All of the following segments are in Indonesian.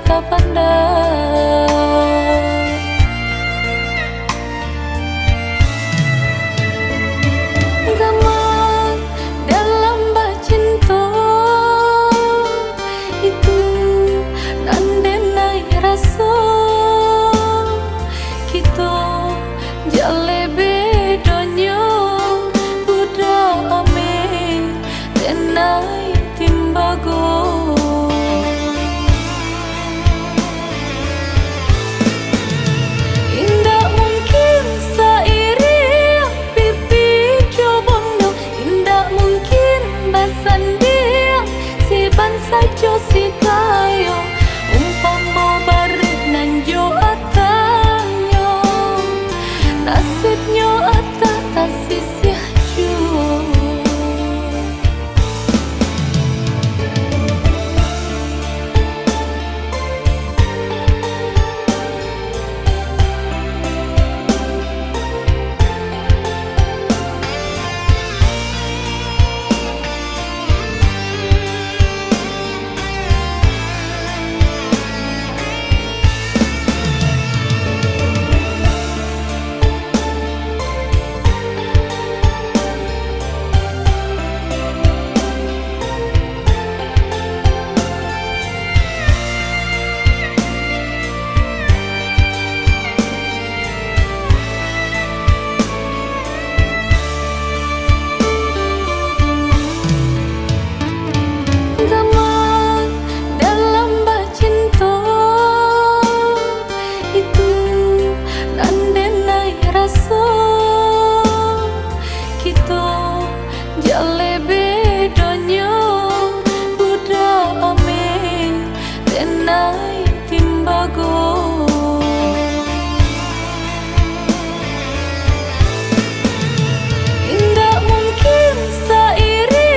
tak pandai. Gaman dalam bacinta itu nandenai rasa kita jale bedanya budak ame tenai timbago. Indah mungkin sairi pipi cobondo, indah mungkin basandia si bansa jo si kayo umpama barit nan jo atanyo nasibnya ata tasisih jo. Gaman dalam bacinta itu nandenai rasa kita jale bedanya budak ame tenai timbago. Indah mungkin sairi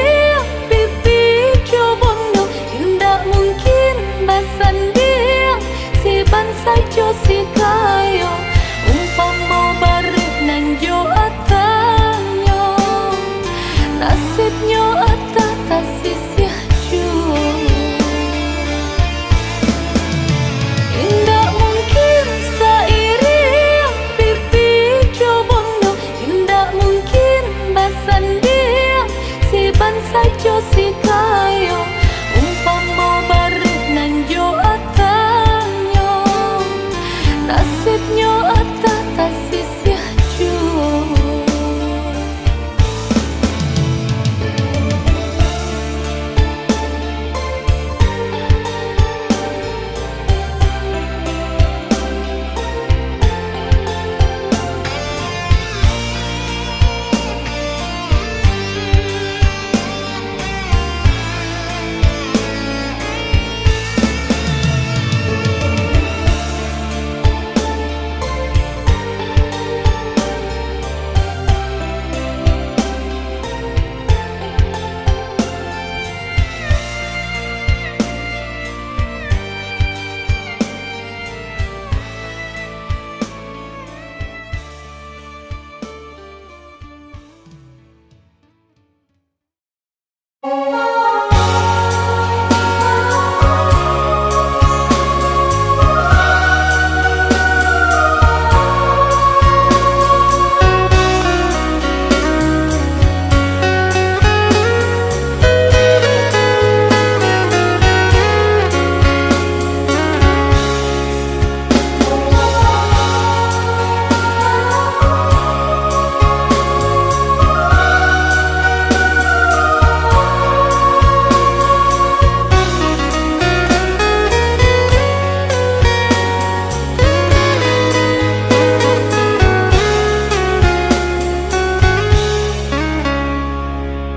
pipi cobondo, indah mungkin basandia si bansa jo si kayo umpama barit nan jo atanyo nasibnya ata tasisih jo. Indah mungkin sairi pipi cobondo, indah mungkin basandia si bansa jo si kayo umpama barit nan jo atanyo nasibnya ata tasisih jo.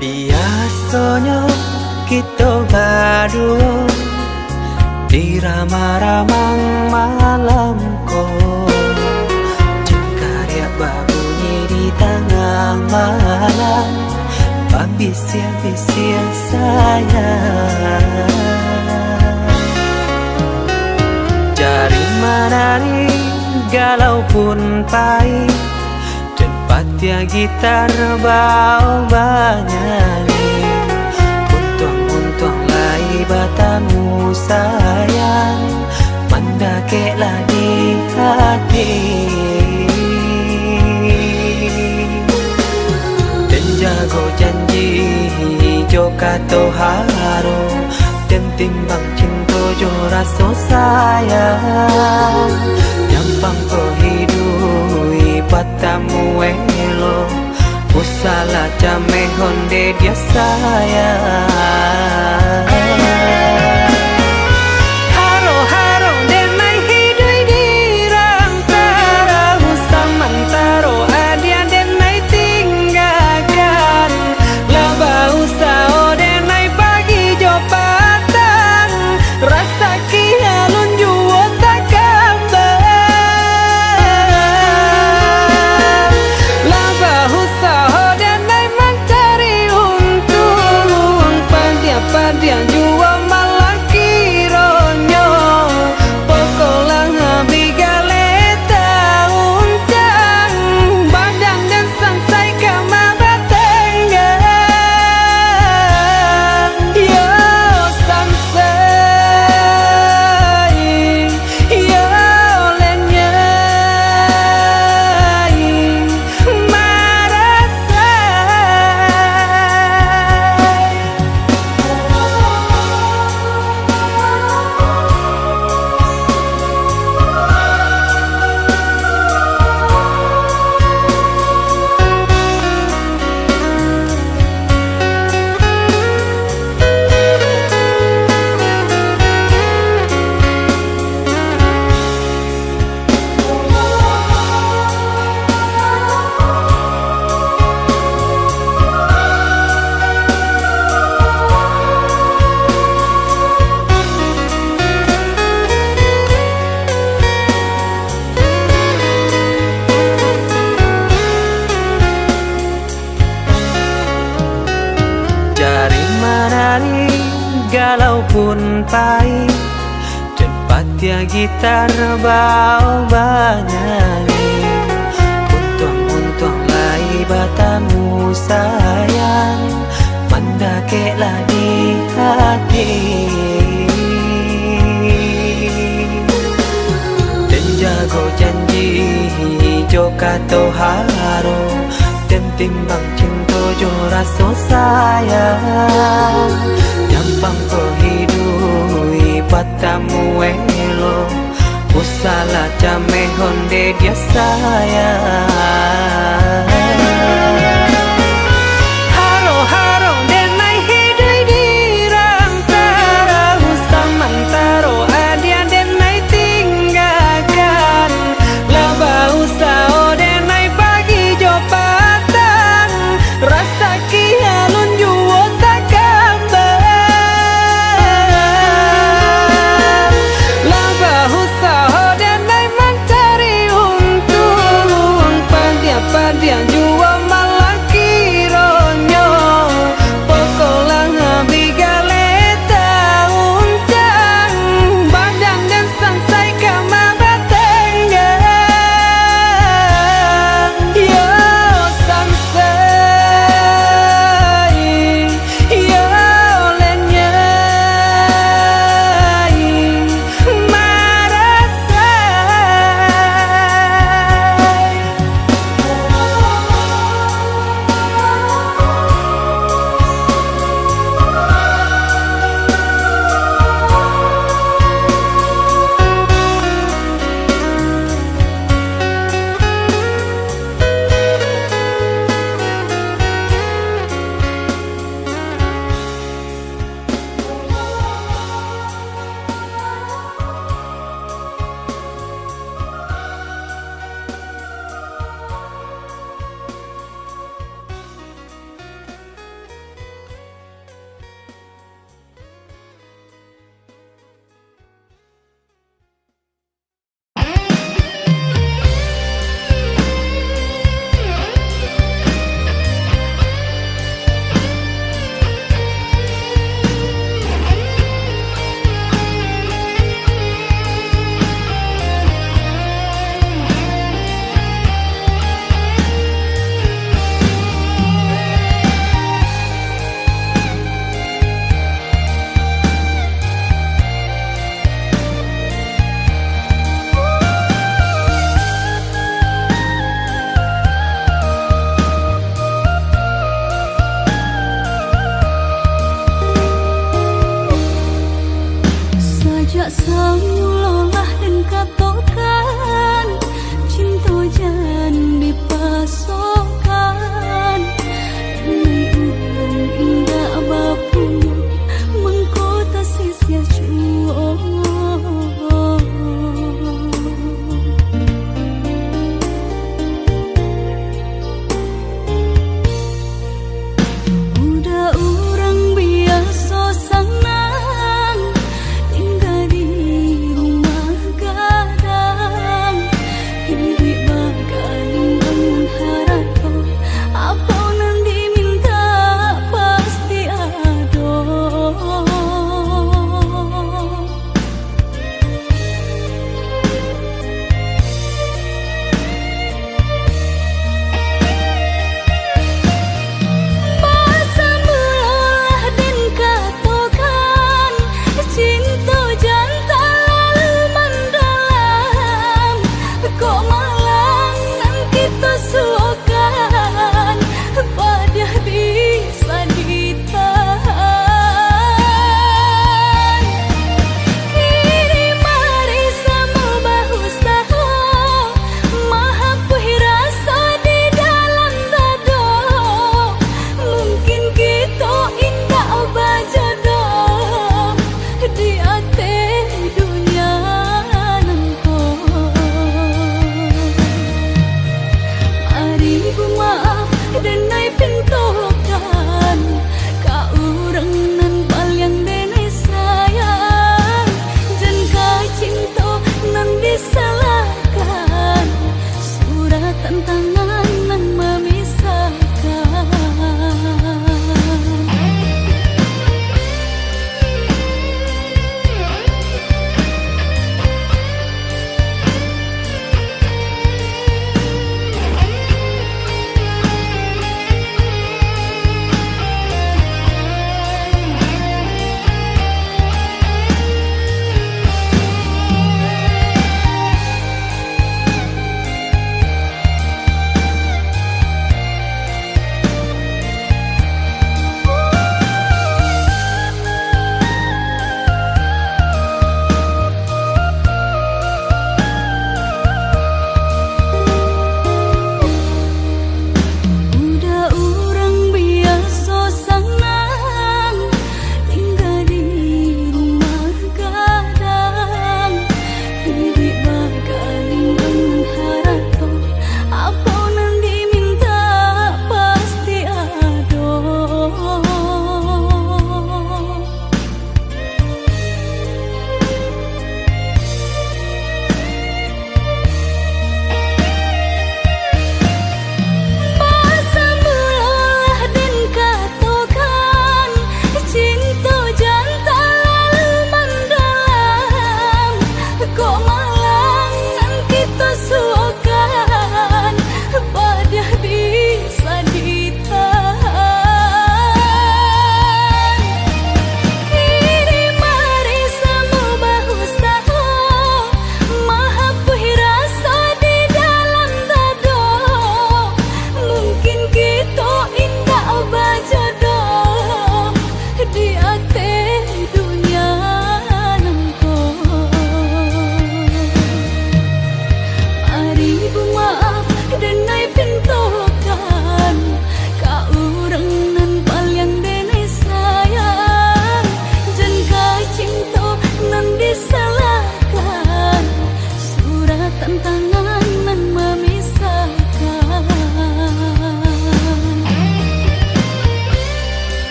Biasanya kita berdua di ramah-ramah malamku, jengkarya babunyi di tengah malam, babisir-bisir sayang. Jari menari galau pun pahit, dan patia gitar bau bernyanyi. Untung-untung lai batamu sayang, kato haro dan timbang cinta jo rasa sayang nyampang ko hidui patamu elo usala jame honde dia sayang haro haro den mai hidui dirang tara samantaro adia den mai tinggalkan laba usao den mai pagi jo patang rasa kialun juo tak kabar laba usao den mai mencari untung pandia juo malah kironyo pokolang bigaleta uncang badang dan sansai kamara tenggang yo sansai yo lenyai marasai Jari menari galau pun pahit dan patia gitar bau banyani untung lai batamu sayang mendakelah di hati dan jago janji jo kato haro dan timbang cinta jo rasa sayang nyampang ko hidui patamu elo usala jame honde dia sayang haro haro den mai hidui dirang tara samantaro adia den mai tinggalkan laba usao den mai pagi jo patang rasa kialun juo tak kabar laba usao den mai mencari untung pandia samulolah dan katokan cinta jan dipasokan Nai ulang indah bapunya mengkota sisia cuo Udah orang biasa sanang tinggal di rumah gadang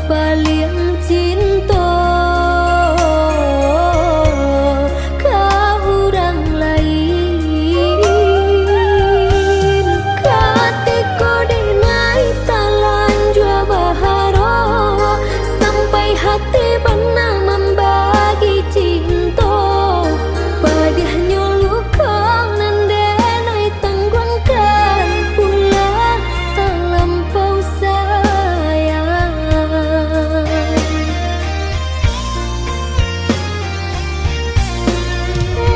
paling cinta ka urang lain katiko denai talan jua baharo sampai hati benar membagi cinta padahnya lukang nandenai tanggungan ulah tak lampau sayang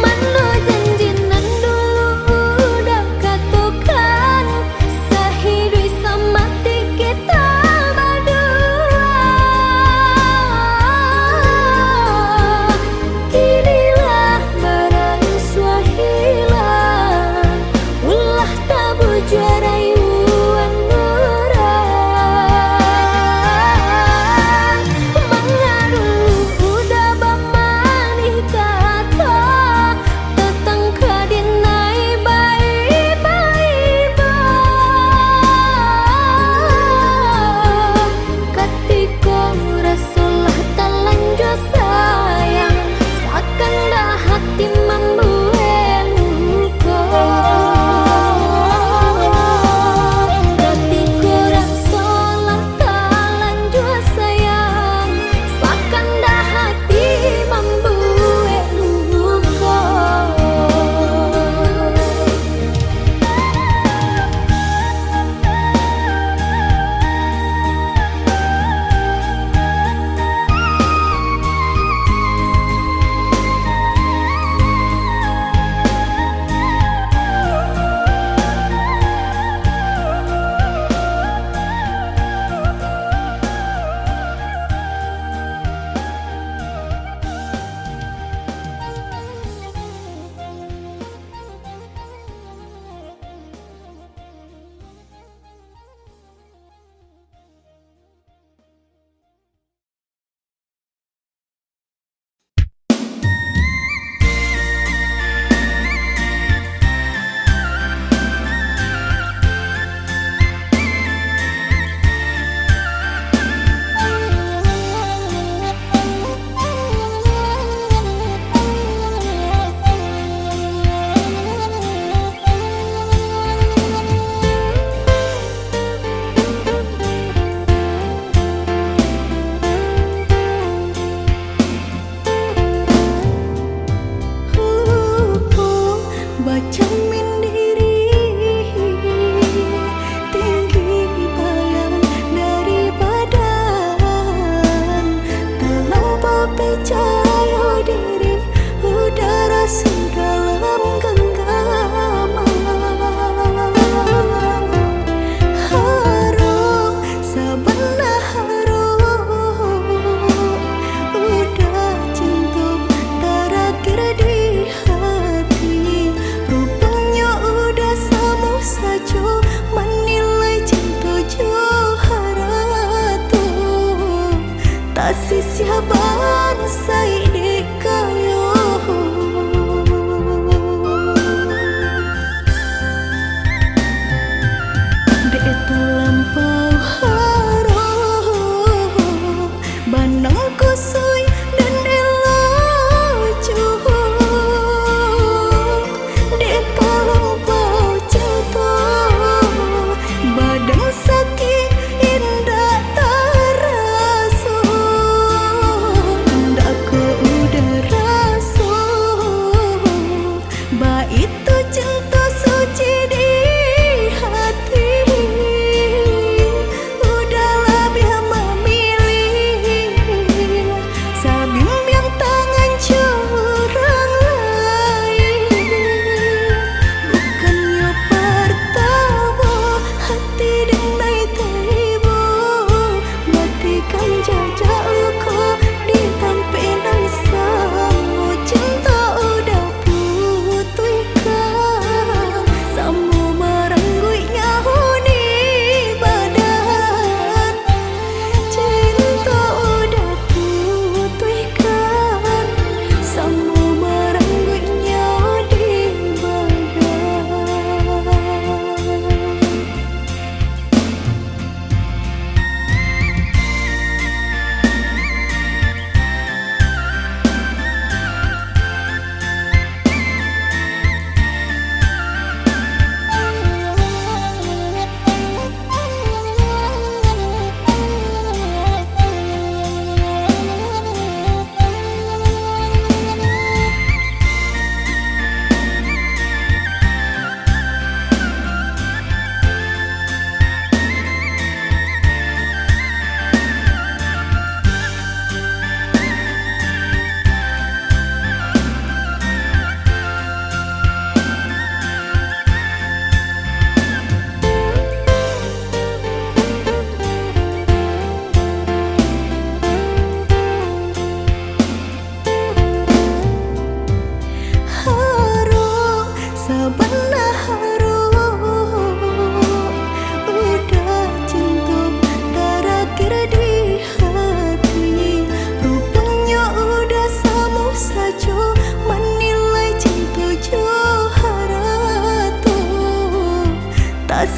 mana janji nan dulu udah katakan sehidupnya semati kita berdua kinilah barang swahilan ulah tabu juarai uang orang mengaruh udah bamanih kata tetang kadinai baik-baik katiko rasulah talanjur sayang seakan dah hati membuat luka katiko rasulah talanjur sayang seakan dah hati membuat luka baca mindiri tinggi bayan dari badan terlampau percaya diri udara sedalam genggaman harum sebelah harum udah cinta terakhir di hati rupanya udah sama saja menilai cinta Johara tu tak sisiaban saidi kayo dek terlampau harum banang kusui dan elojo dek terlampau jatuh badan sakit indah terasa ndak ku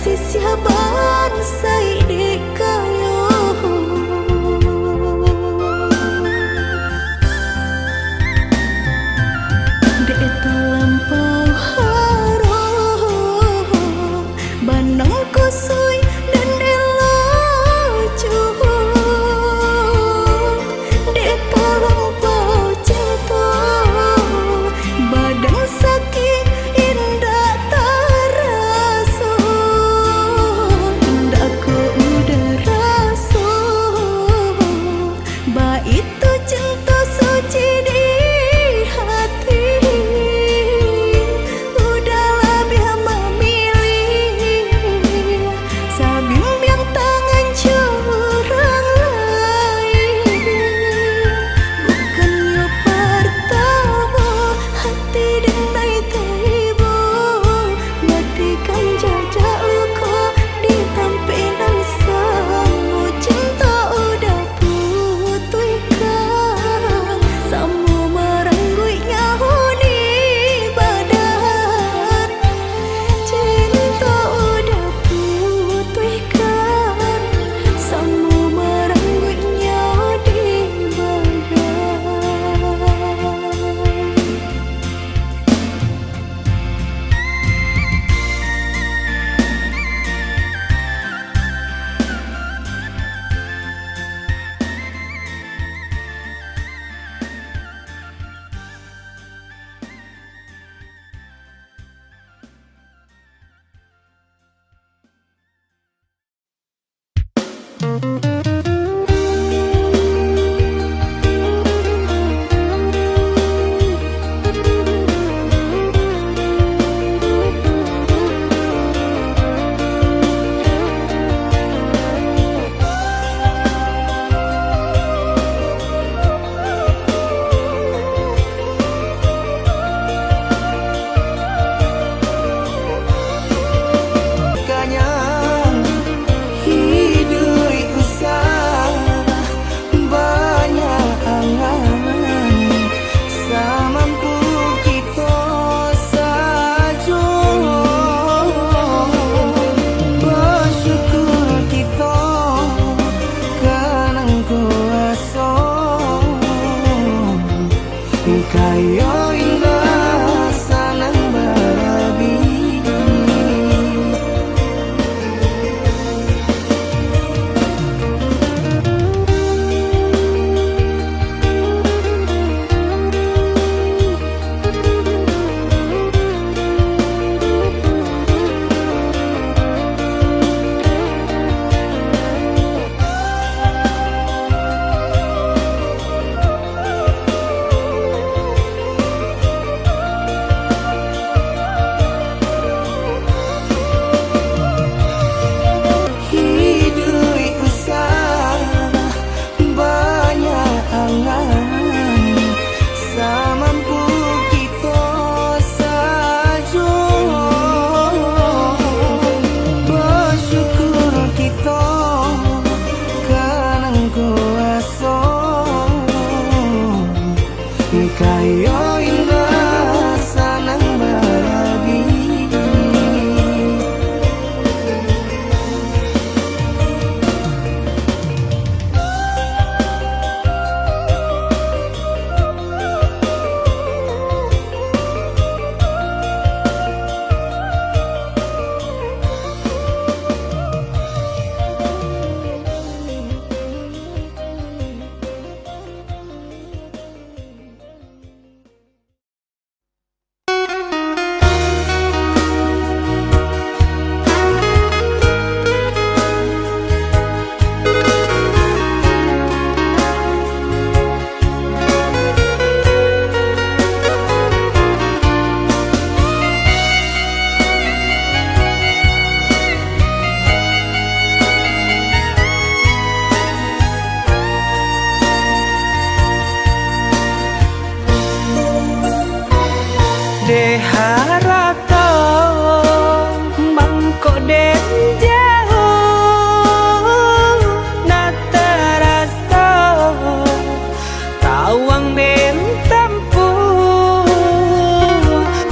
sisiaban say di kayo dek terlampau harum banang kusui dan elacu dek terlampau cinta badan sakit indah terasa indah ku udah rasa ba itu cinta suci di hati udah lebih memilih sabim yang tangan curang lain bukannya pertama hati denai tiba matikan jajak luka di tampilan samu cinta udah putihkan samu merenggut nyahu di badan cinta udah putihkan samu merenggut nyahu di Kanya hidup usah banyak angan samampu kita saja bersyukur kita kanang kuasa kaya indah sanang barabi hidup usah banyak angan samampu kita saja bersyukur kita kanang kuasa kaya indah sanang barabi de harata mangko den jauh na terasa tawang den tempu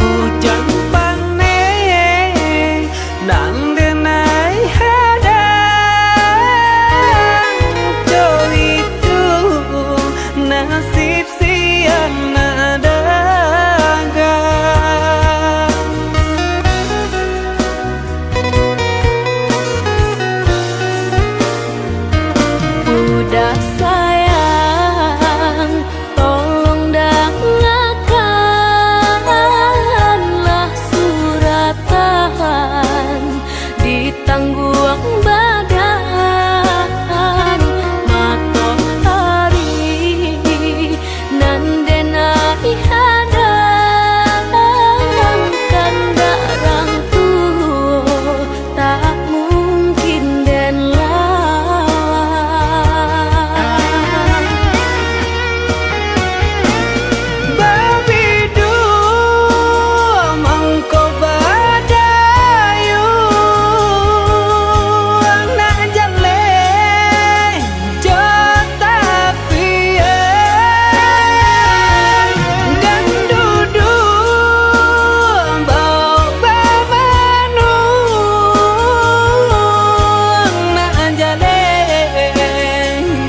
hujan pane nang dena sayang, tolong dengarkanlah suratan di tangguang badan matahari nan denai hadang kandarang tuh tak mungkin den lawan. Babidu mangko badayu anak jale jota pian gandudu bau babanu anak jale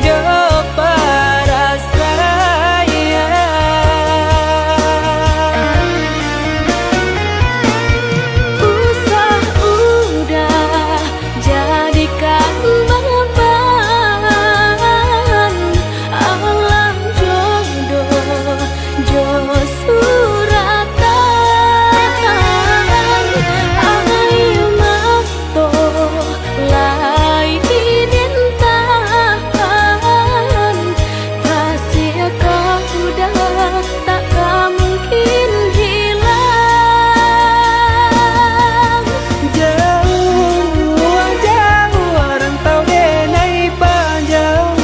jo para saya. Usah udah jadikan beban alam jodoh jo suratan ayo mato lai dintahan kasih kau udah tak mungkin hilang. Jauh jauh rantau denai panjauh,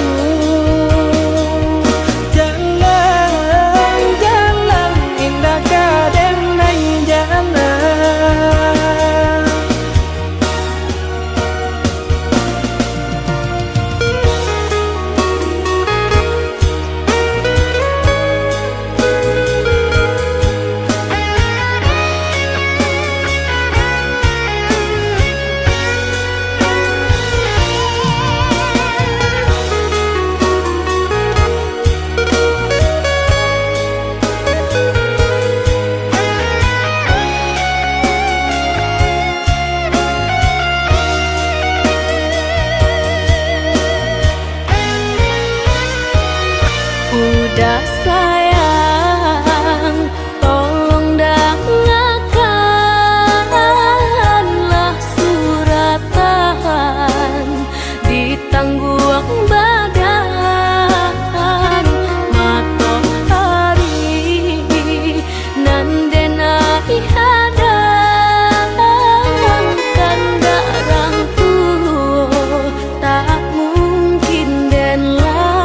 jalan jalan indah kadenai jalan. Udah sayang, tolong dengarkanlah suratan di tangguang badan matahari nan denai hadang kandarang tuh tak mungkin den lawan.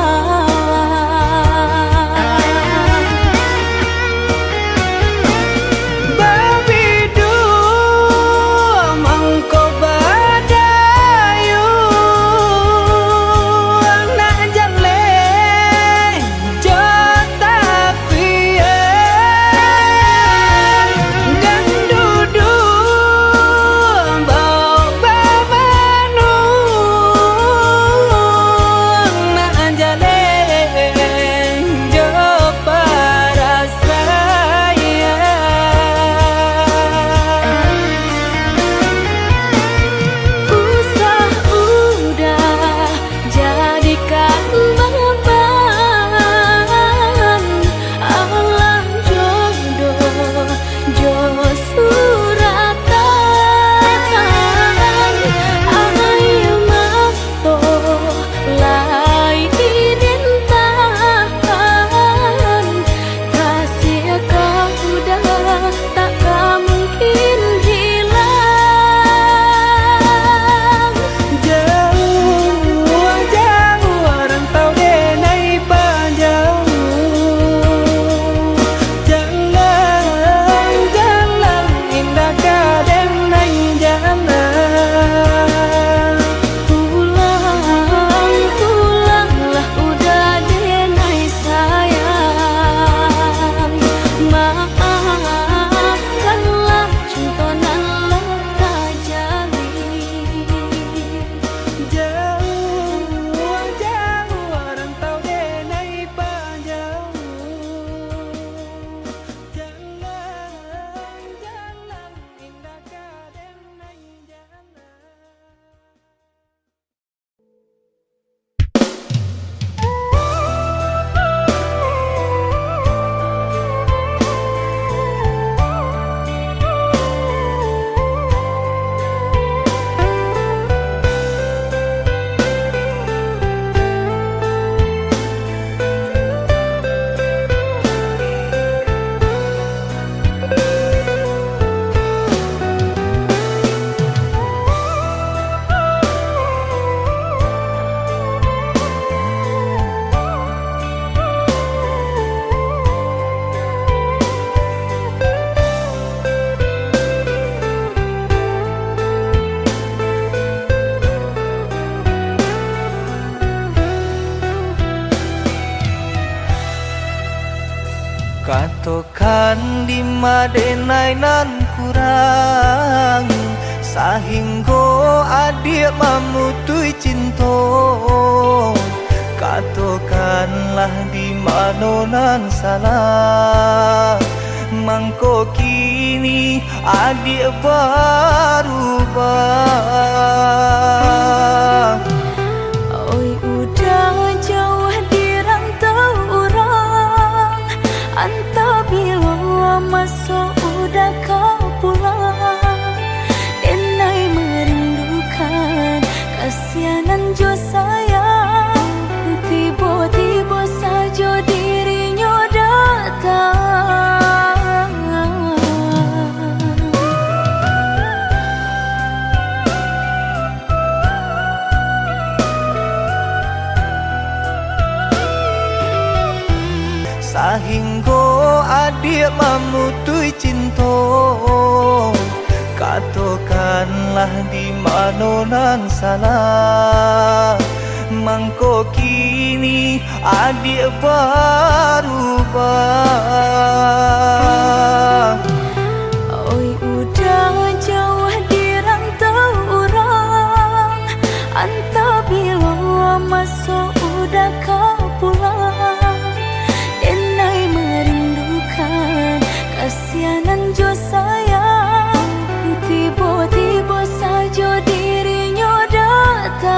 katokan di madenai nan kurang sahingga adik mamutui cinta. Katokanlah di mana nan salah, mangko kini adik berubah. Oi udah jauh di rantau orang, anta bila masuk udah kau pulang. Denai merindukan kasihanan jo sayang, tiba-tiba saja dirinya datang. Sahingga adik mamutui cinta. Katokanlah di mana nan salah, mangko kini adik berubah. Oi udah jauh di rantau orang, anta bila masuk udah kau pulang. Denai merindukan kasihanan jo sayang, tiba-tiba saja dirinya datang.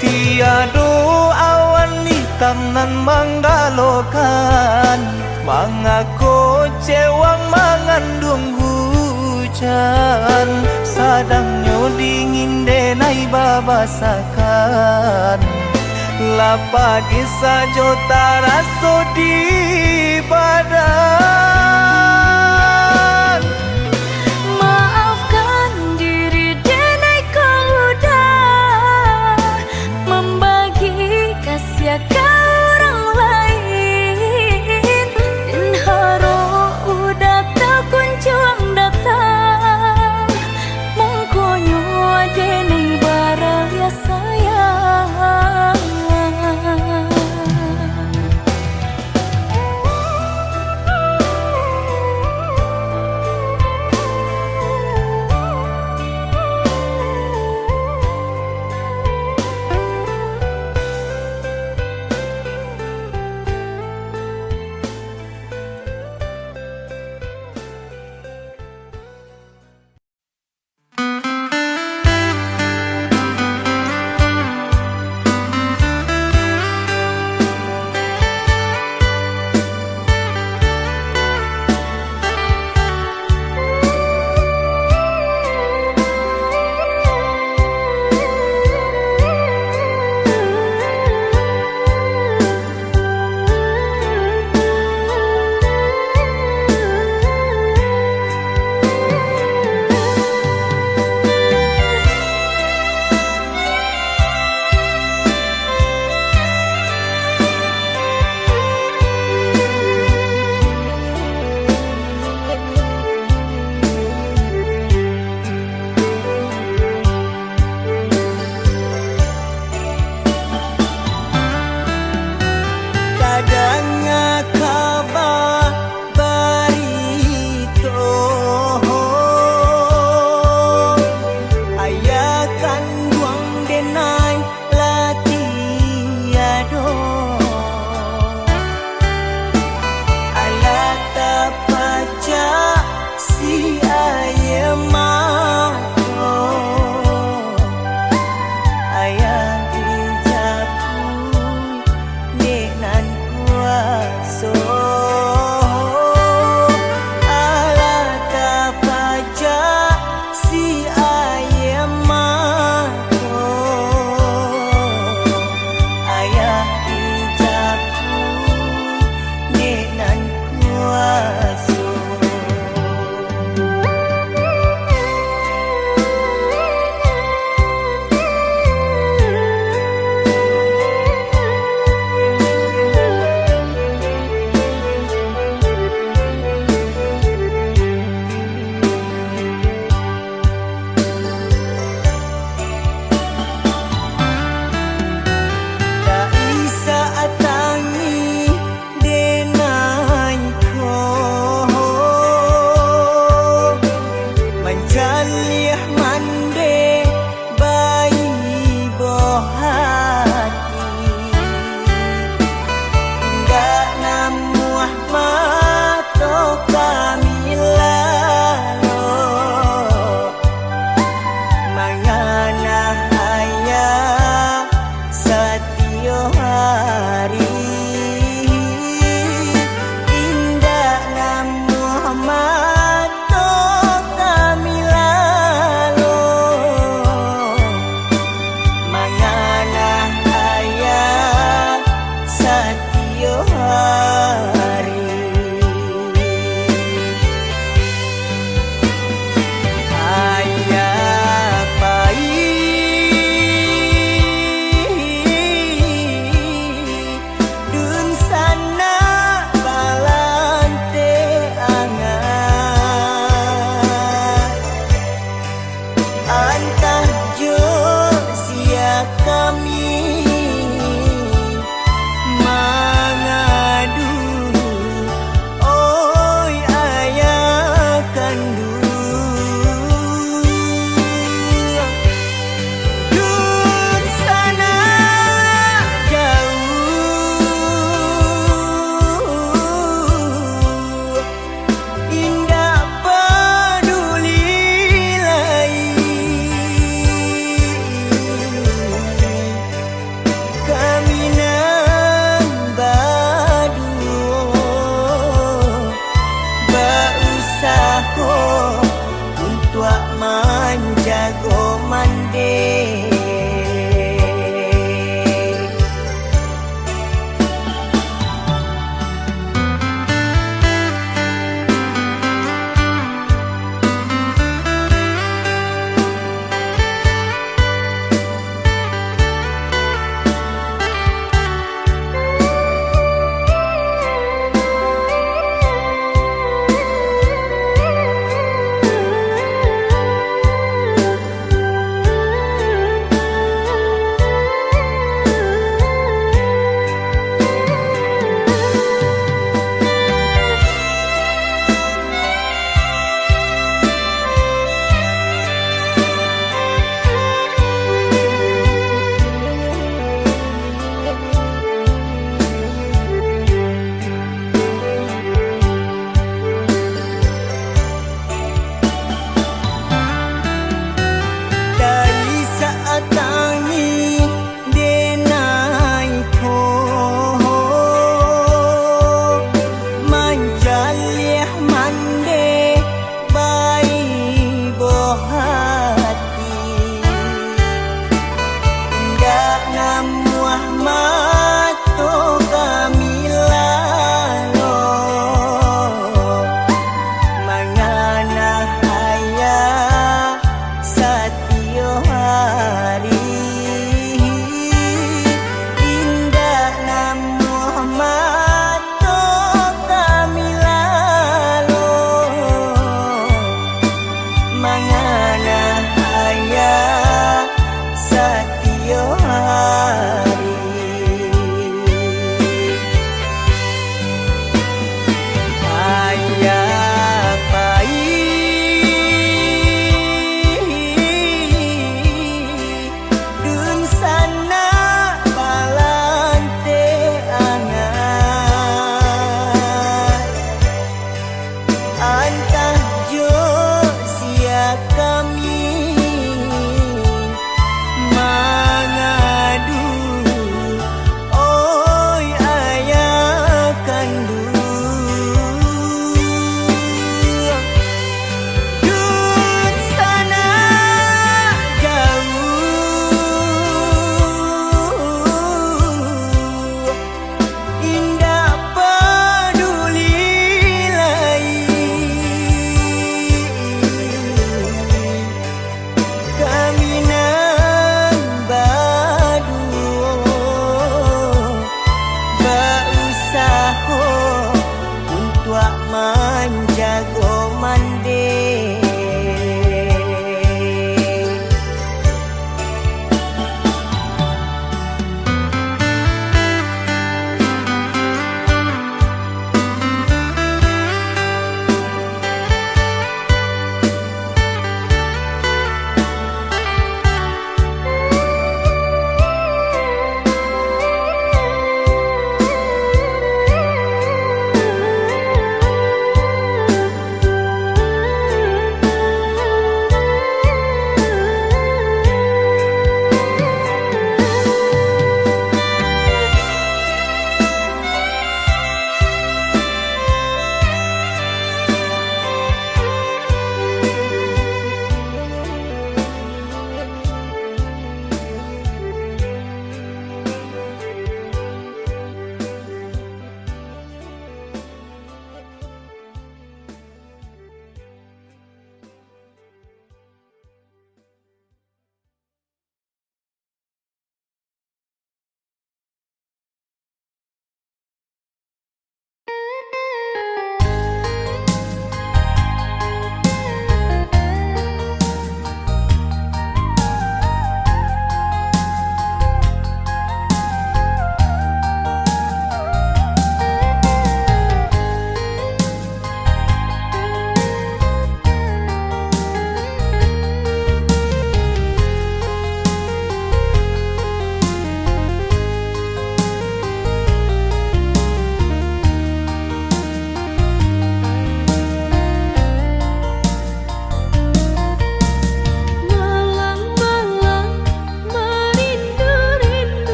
Tiada awan hitam nan menggalokan, mengaku cewang mengandung hujan. Sadangnya dingin denai babasakan, lapagi saja taraso di badan. Maafkan diri denai kau udah membagi kasih ke orang lain, dan haro udah tak kunjung datang. Mungkonyo denai baralia sayang. kami mengadu, oi ayah kandung. Dur sana jauh, indah peduli lain.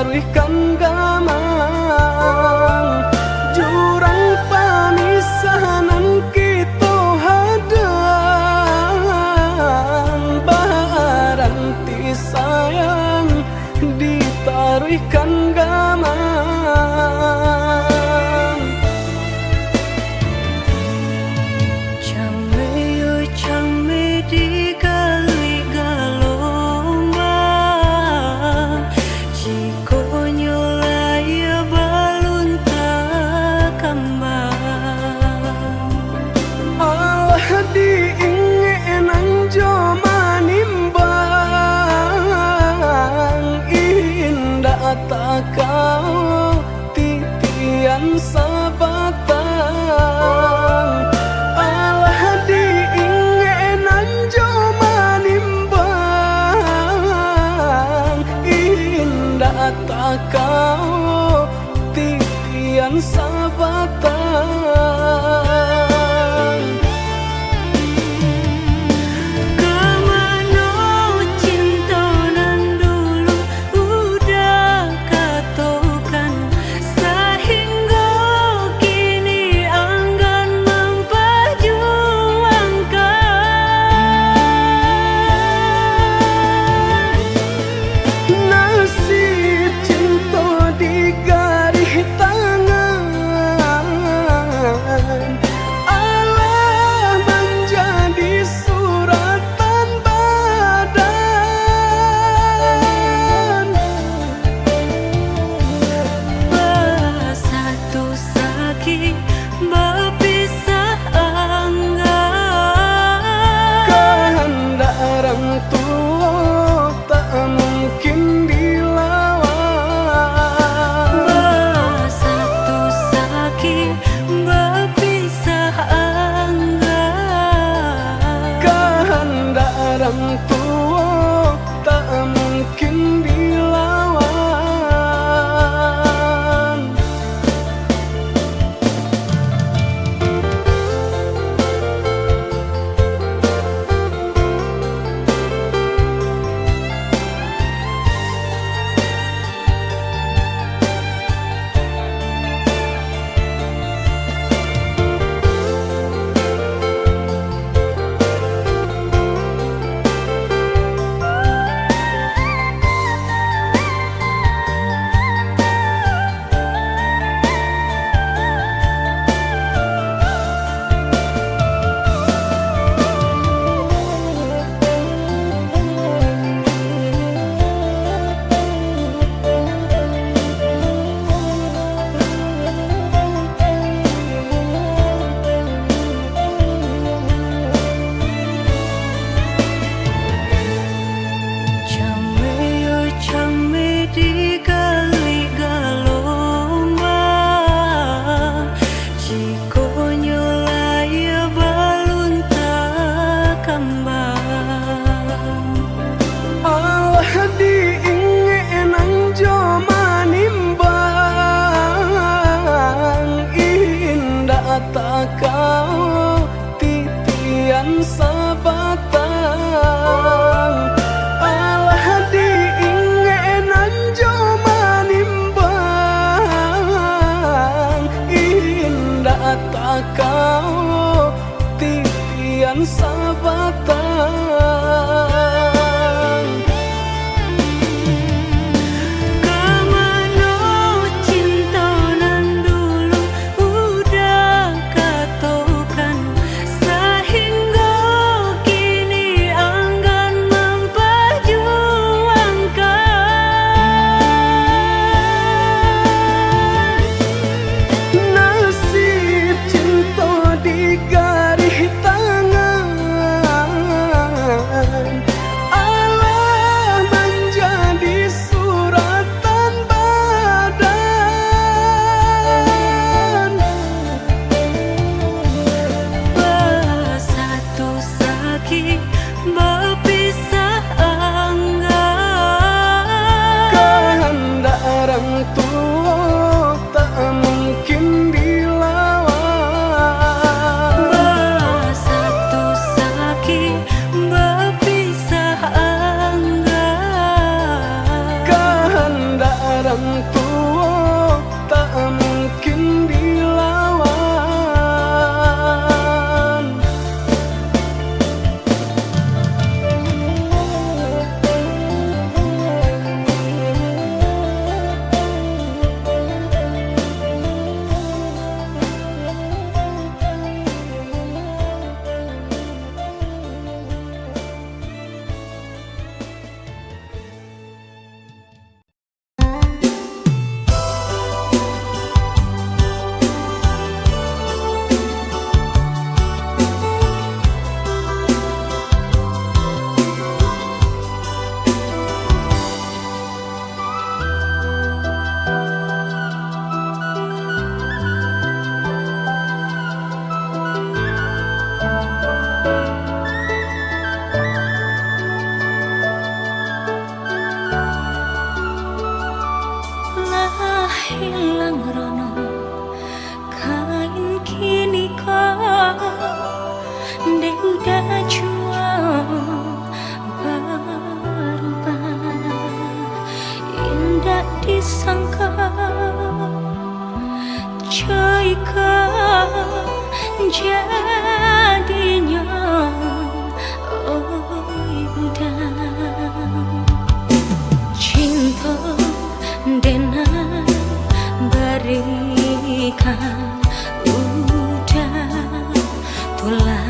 ditaruhkan gamang jurang pamisahan kita hadang baranti sayang ditaruhkan gamang Chame di gali galombang Jiko nyolaya balun takambang Allah diingin jo manimbang indah tak kau titian sabatang Allah diingin jo manimbang indah tak kau titian sabatang Kemana cinta nan dulu udah katokan Sehingga kini enggan memperjuangkan nasib cinta di garis tangan hilang rono kain kini kau dek udah jua berubah indah disangka coika jadinya oi udah cinta denai berikan udah tulah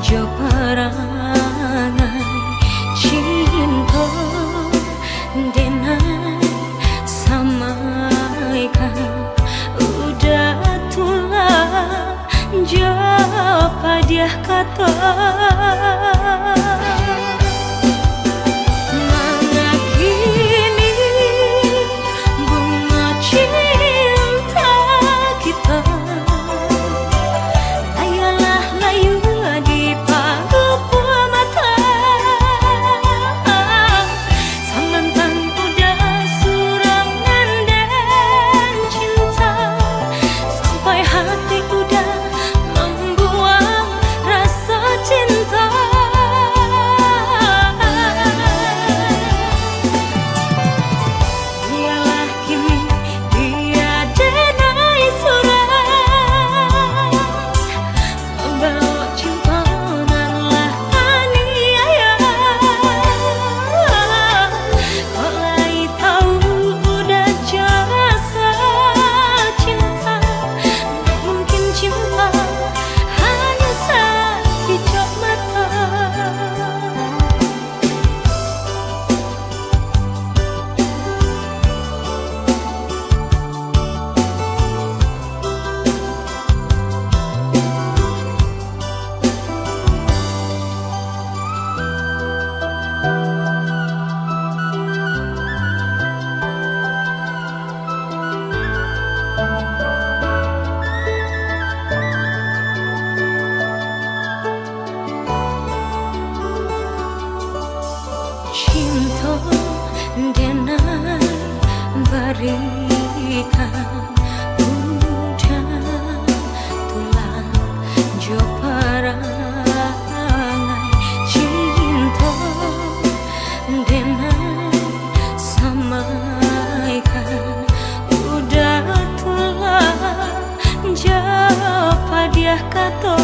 jo perangai cinta denai samaikan udah tulah jo padiah kata cinta denai berikan udah tulang jo perangai cinta denai samaikan udah tulang jo padiah kata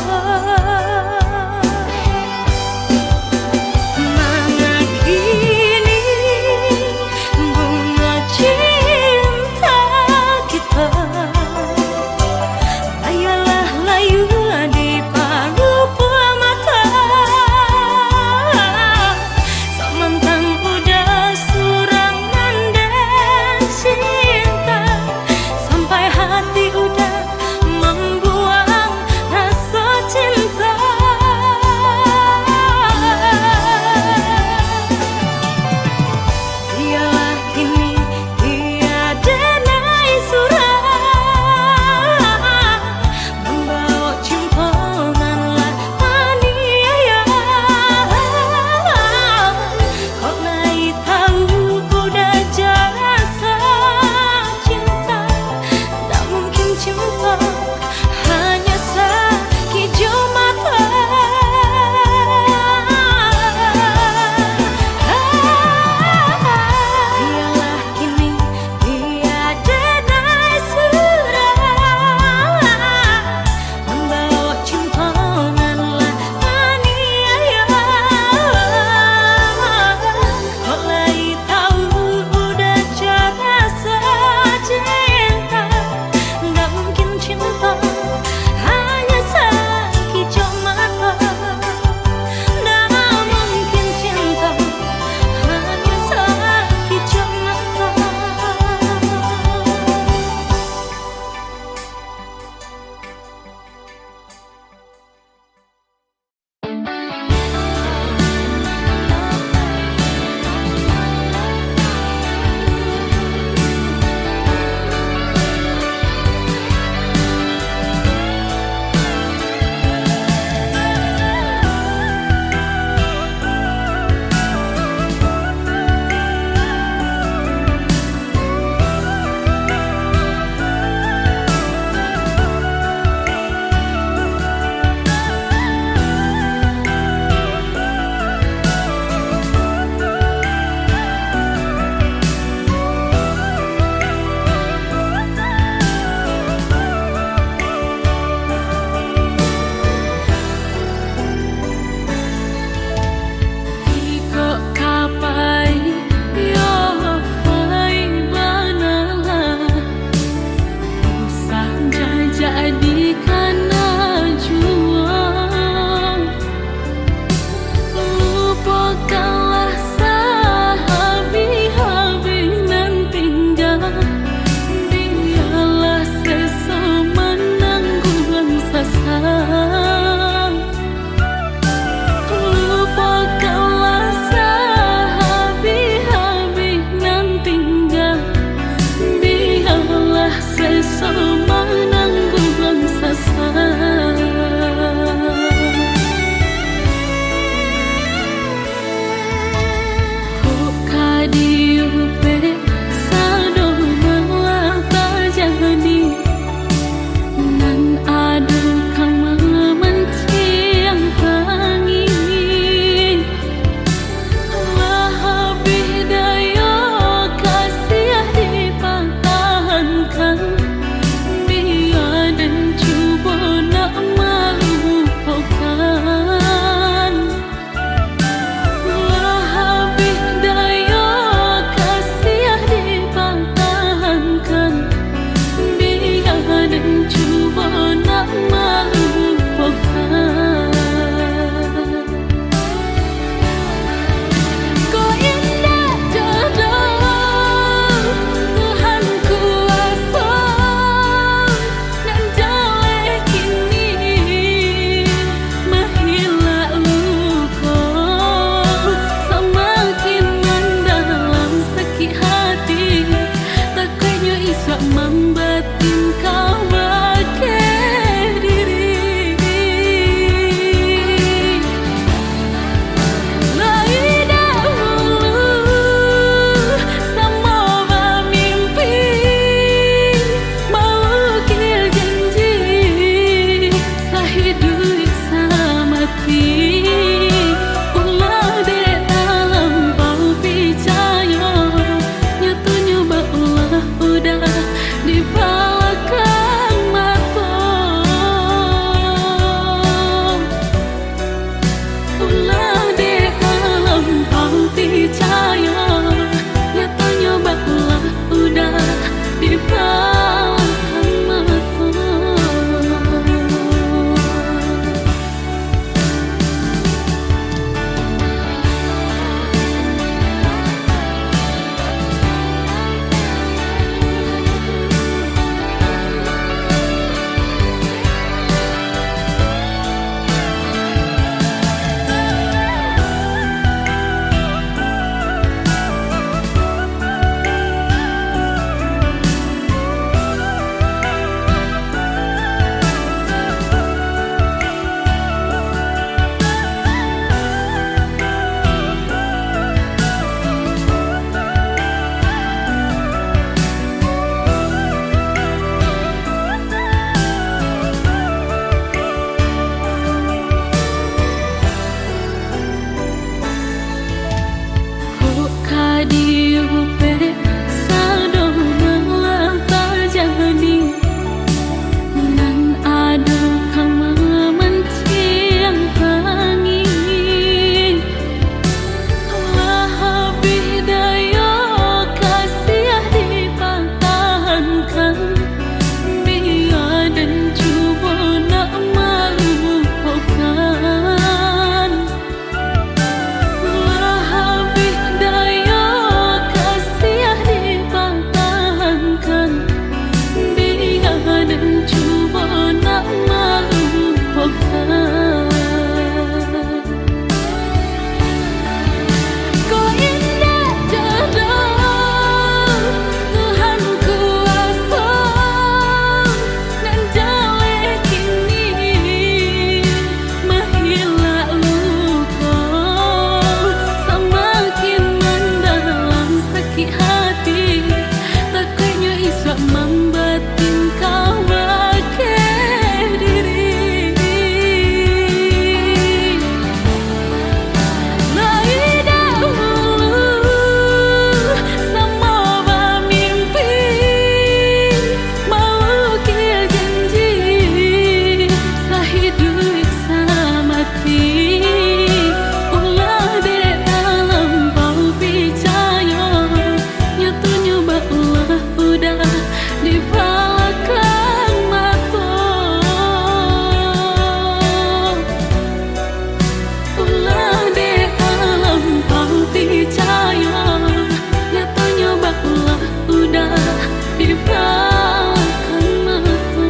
di belakang matamu.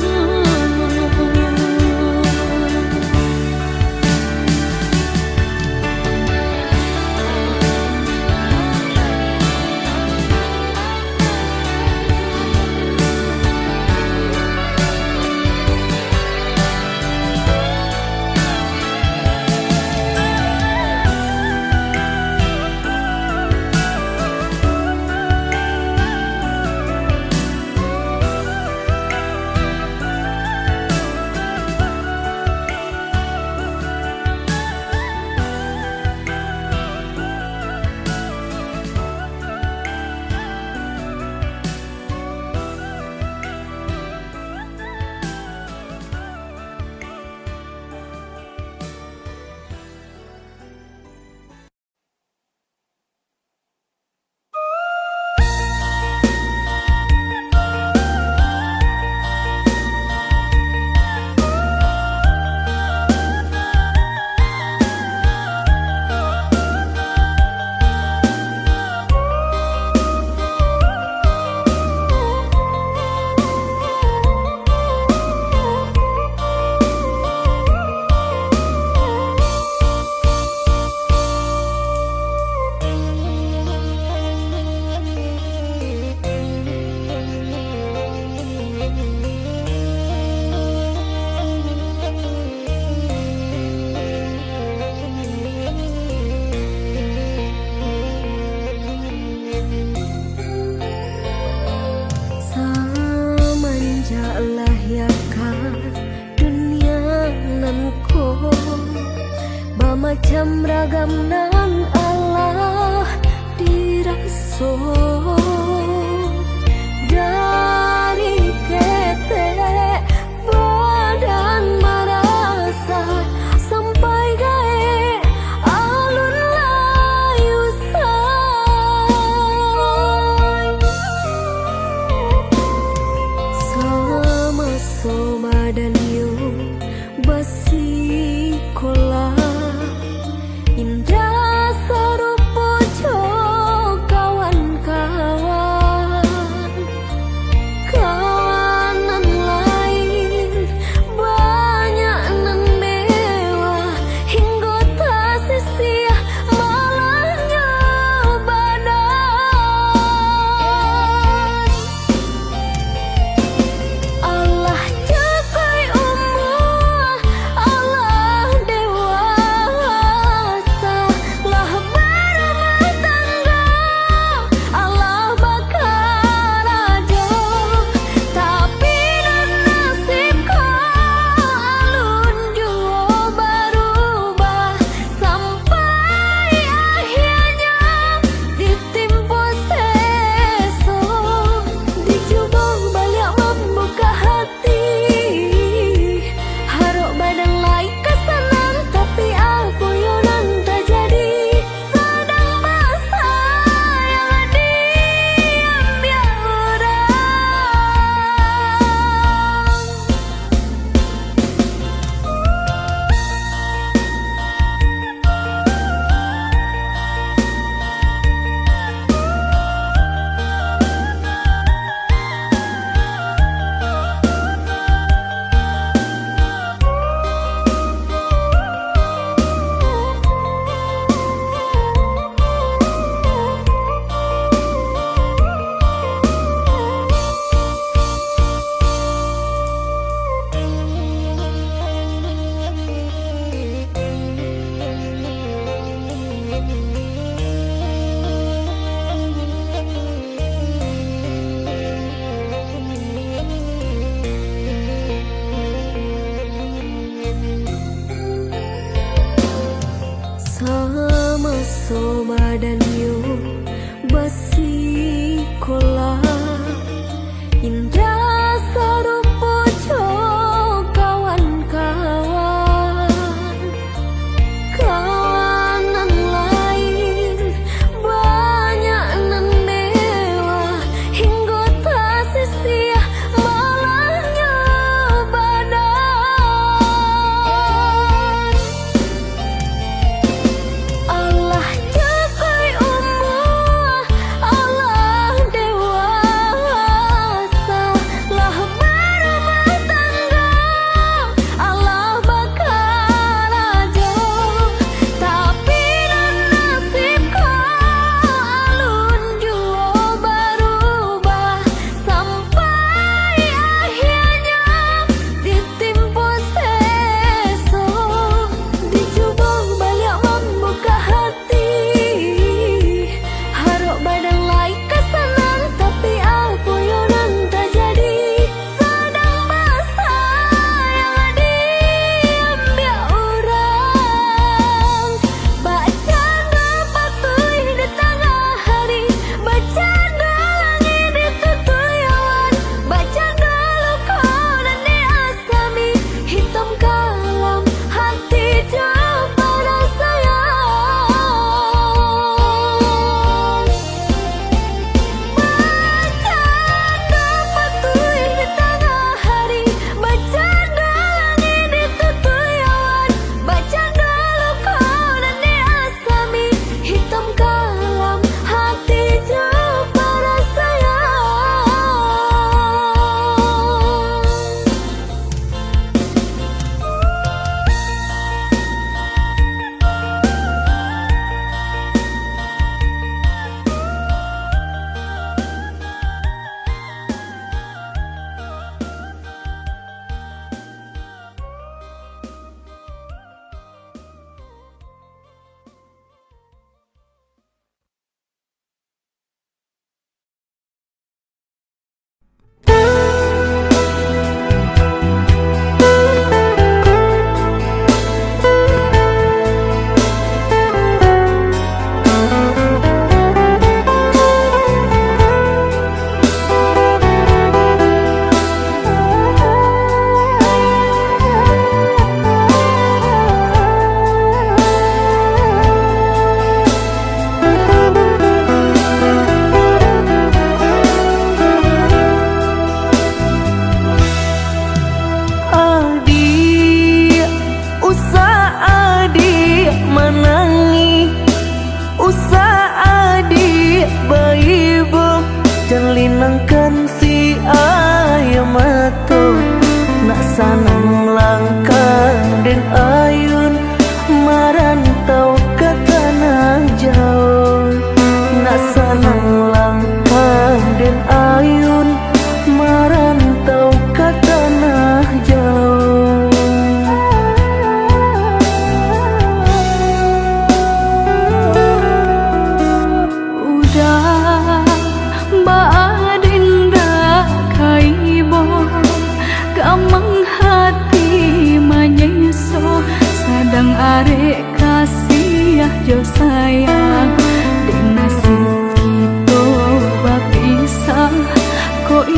Macam ragam nan Allah diraso dari ketek badan merasa sampai gae alun layu say sama-sama dan yo basi kola indah serupa kawan-kawan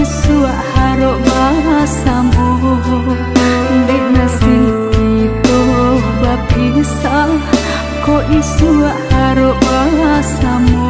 isu haro bahasamu di nasibku bapisah ko isu haro bahasamu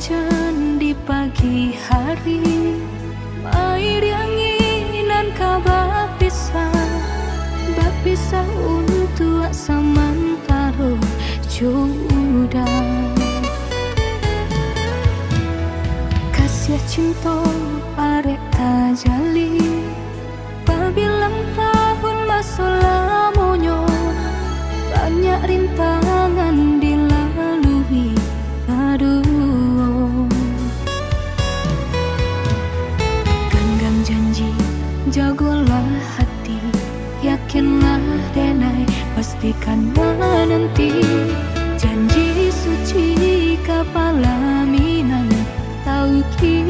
hujan di pagi hari, air anginan kabar Bapisah untuk samantaro jodoh. Kasih cinta arek tajali, pabilang tahun masa lamonyo, banyak rintangan dilalui. Aduh, genggam janji, jagolah hati, yakinlah denai, pastikan menanti. Janji suci kepala minan tauki.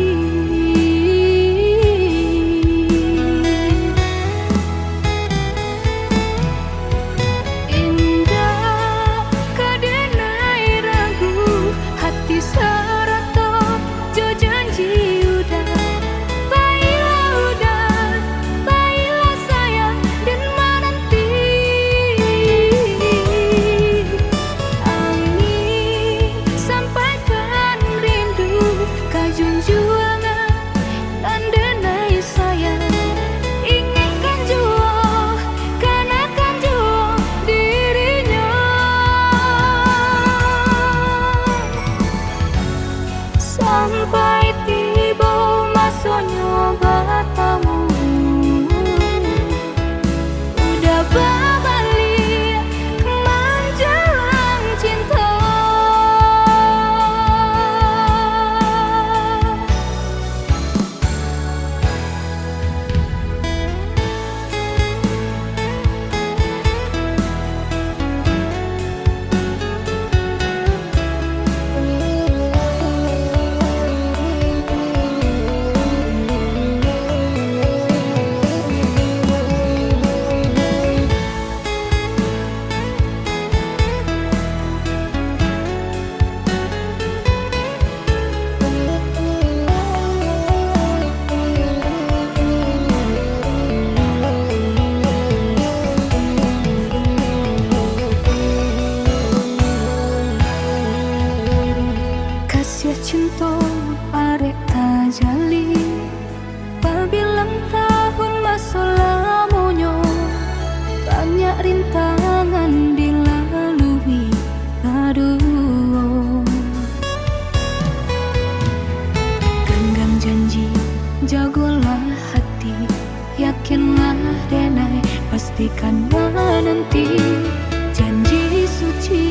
Indah kadenai ragu, hati serato jo janji udah. Baiklah sayang dan menanti. Angin sampaikan rindu, kajunjuangan dan denai sayang. Ingatkan jua, kanakan jua dirinya. Sampai tiba masanya batamu, udah berbalik menjelang cinta. Kasih cinta arek tajali, pabilang tahun masa lamonyo, banyak rintangan dilalui. Aduh, genggam janji, jagolah hati, yakinlah denai, pastikan menanti. Janji suci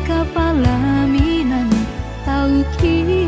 kepala minan tauki.